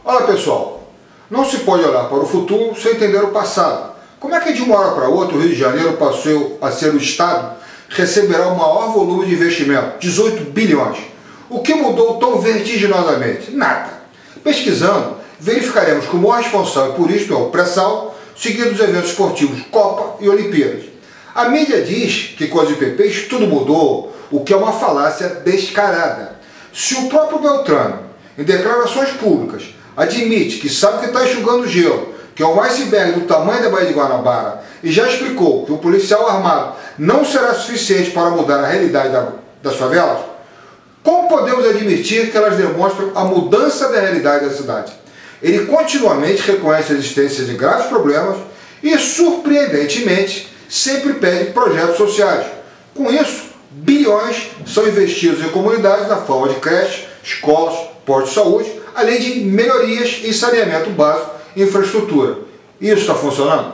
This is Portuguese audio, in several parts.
Olá pessoal, não se pode olhar para o futuro sem entender o passado. Como é que de uma hora para outra o Rio de Janeiro passou a ser o estado que receberá o maior volume de investimento, 18 bilhões? O que mudou tão vertiginosamente? Nada. Pesquisando, verificaremos que o maior responsável por isso é o pré-sal, seguido dos eventos esportivos Copa e Olimpíadas. A mídia diz que com as IPPs tudo mudou, o que é uma falácia descarada. Se o próprio Beltrano, em declarações públicas, admite que sabe que está enxugando gelo, que é um iceberg do tamanho da Baía de Guanabara, e já explicou que o policial armado não será suficiente para mudar a realidade das favelas, como podemos admitir que elas demonstram a mudança da realidade da cidade? Ele continuamente reconhece a existência de graves problemas e, surpreendentemente, sempre pede projetos sociais. Com isso, bilhões são investidos em comunidades na forma de creches, escolas, postos de saúde, além de melhorias em saneamento básico e infraestrutura. Isso está funcionando?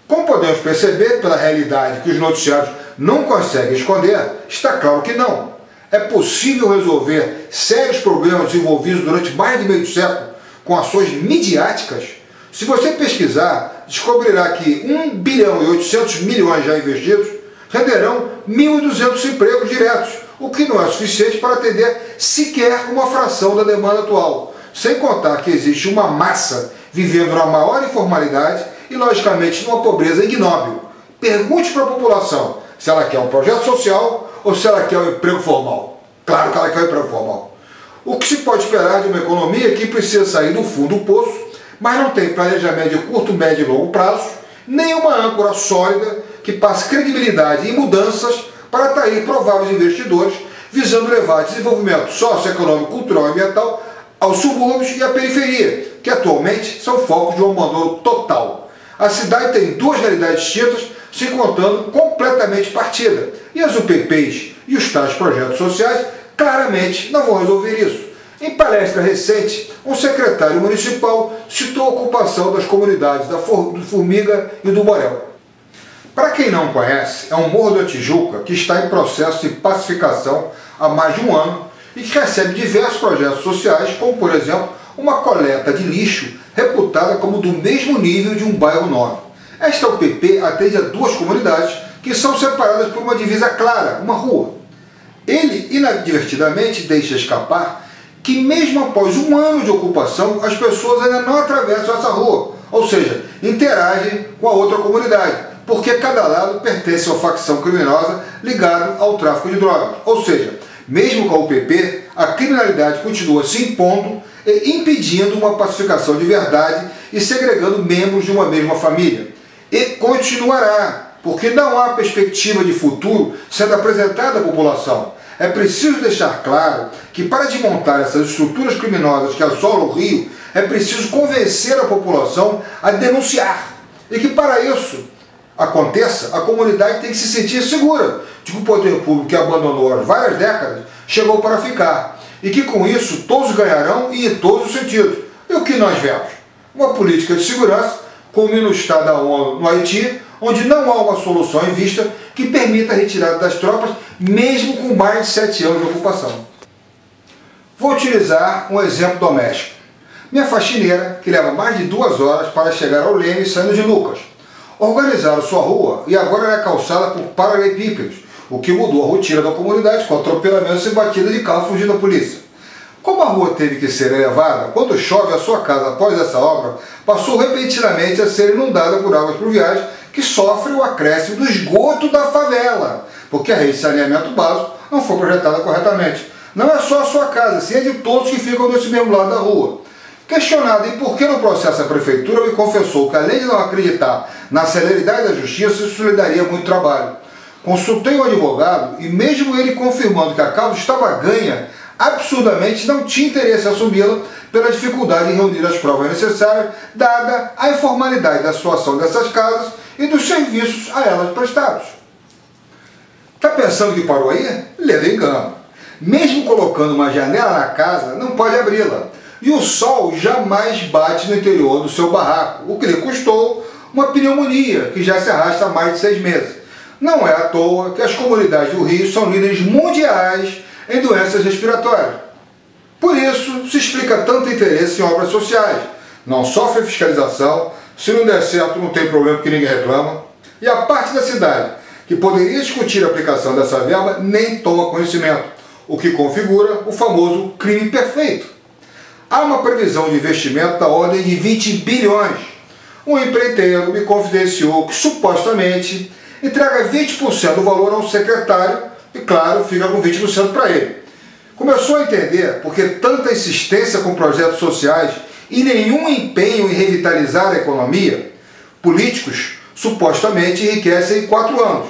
Como podemos perceber pela realidade que os noticiários não conseguem esconder, está claro que não. É possível resolver sérios problemas desenvolvidos durante mais de meio século com ações midiáticas? Se você pesquisar, descobrirá que 1 bilhão e 800 milhões já investidos renderão 1.200 empregos diretos, o que não é suficiente para atender sequer uma fração da demanda atual, sem contar que existe uma massa vivendo na maior informalidade e, logicamente, numa pobreza ignóbil. Pergunte para a população se ela quer um projeto social ou se ela quer um emprego formal. Claro que ela quer um emprego formal. O que se pode esperar de uma economia que precisa sair do fundo do poço, mas não tem planejamento de curto, médio e longo prazo, nem uma âncora sólida que passe credibilidade e mudanças para atrair prováveis investidores, visando levar desenvolvimento socioeconômico, cultural e ambiental aos subúrbios e à periferia, que atualmente são focos de um abandono total. A cidade tem duas realidades distintas, se encontrando completamente partida, e as UPPs e os tais projetos sociais claramente não vão resolver isso. Em palestra recente, um secretário municipal citou a ocupação das comunidades do Formiga e do Borel. Para quem não conhece, é um morro da Tijuca que está em processo de pacificação há mais de um ano e que recebe diversos projetos sociais, como por exemplo, uma coleta de lixo reputada como do mesmo nível de um bairro nobre. Esta UPP atende a duas comunidades que são separadas por uma divisa clara, uma rua. Ele inadvertidamente deixa escapar que mesmo após um ano de ocupação, as pessoas ainda não atravessam essa rua, ou seja, interagem com a outra comunidade, porque cada lado pertence a uma facção criminosa ligada ao tráfico de drogas. Ou seja, mesmo com a UPP, a criminalidade continua se impondo e impedindo uma pacificação de verdade e segregando membros de uma mesma família. E continuará, porque não há perspectiva de futuro sendo apresentada à população. É preciso deixar claro que para desmontar essas estruturas criminosas que assolam o Rio, é preciso convencer a população a denunciar. E que para isso aconteça, a comunidade tem que se sentir segura de que o poder público que abandonou há várias décadas chegou para ficar. E que com isso todos ganharão e em todos os sentidos. E o que nós vemos? Uma política de segurança, como no estado da ONU no Haiti, onde não há uma solução em vista que permita a retirada das tropas, mesmo com mais de 7 anos de ocupação. Vou utilizar um exemplo doméstico. Minha faxineira, que leva mais de 2 horas para chegar ao Leme saindo de Lucas, organizaram sua rua e agora ela é calçada por paralelepípedos, o que mudou a rotina da comunidade com atropelamentos e batidas de carro fugindo da polícia. Como a rua teve que ser elevada, quando chove a sua casa após essa obra passou repentinamente a ser inundada por águas pluviais que sofrem o acréscimo do esgoto da favela, porque a rede de saneamento básico não foi projetada corretamente. Não é só a sua casa, sim, é de todos que ficam desse mesmo lado da rua. Questionado em por que no processo a prefeitura me confessou que, além de não acreditar na celeridade da justiça, isso lhe daria muito trabalho. Consultei um advogado e mesmo ele confirmando que a causa estava ganha, absurdamente não tinha interesse em assumi-la pela dificuldade em reunir as provas necessárias, dada a informalidade da situação dessas casas e dos serviços a elas prestados. Está pensando que parou aí? Leva engano. Mesmo colocando uma janela na casa, não pode abri-la. E o sol jamais bate no interior do seu barraco, o que lhe custou uma pneumonia que já se arrasta há mais de 6 meses. Não é à toa que as comunidades do Rio são líderes mundiais em doenças respiratórias. Por isso se explica tanto interesse em obras sociais. Não sofre fiscalização, se não der certo não tem problema porque ninguém reclama. E a parte da cidade que poderia discutir a aplicação dessa verba nem toma conhecimento, o que configura o famoso crime perfeito. Há uma previsão de investimento da ordem de 20 bilhões. Um empreiteiro me confidenciou que supostamente entrega 20% do valor ao secretário e, claro, fica com 20% para ele. Começou a entender porque tanta insistência com projetos sociais e nenhum empenho em revitalizar a economia. Políticos supostamente enriquecem em 4 anos.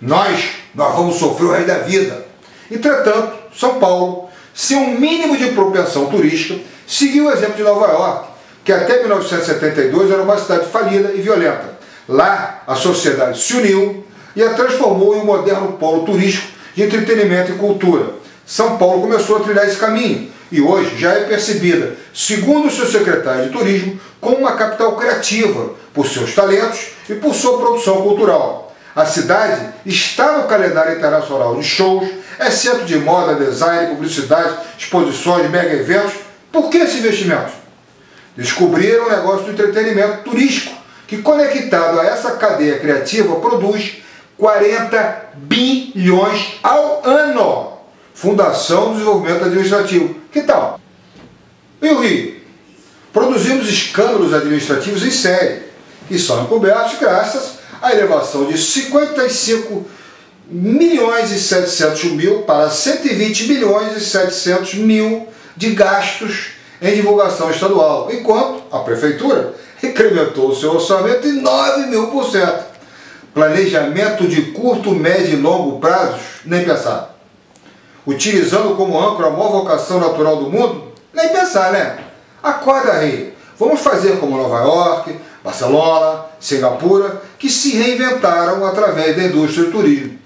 Nós vamos sofrer o resto da vida. Entretanto, São Paulo, sem um mínimo de propensão turística, seguiu o exemplo de Nova York, que até 1972 era uma cidade falida e violenta. Lá, a sociedade se uniu e a transformou em um moderno polo turístico de entretenimento e cultura. São Paulo começou a trilhar esse caminho e hoje já é percebida, segundo o seu secretário de turismo, como uma capital criativa, por seus talentos e por sua produção cultural. A cidade está no calendário internacional de shows, é centro de moda, design, publicidade, exposições, mega eventos. Por que esse investimento? Descobriram o negócio do entretenimento turístico, que conectado a essa cadeia criativa produz 40 bilhões ao ano. Fundação do Desenvolvimento Administrativo. Que tal? E o Rio? Produzimos escândalos administrativos em série, que são encobertos graças à elevação de 55 milhões e 700 mil para 120 milhões e 700 mil de gastos em divulgação estadual, enquanto a Prefeitura incrementou o seu orçamento em 9.000%. Planejamento de curto, médio e longo prazos, nem pensar. Utilizando como âncora a maior vocação natural do mundo, nem pensar, né? Acorda, Rio. Vamos fazer como Nova York, Barcelona, Singapura, que se reinventaram através da indústria do turismo.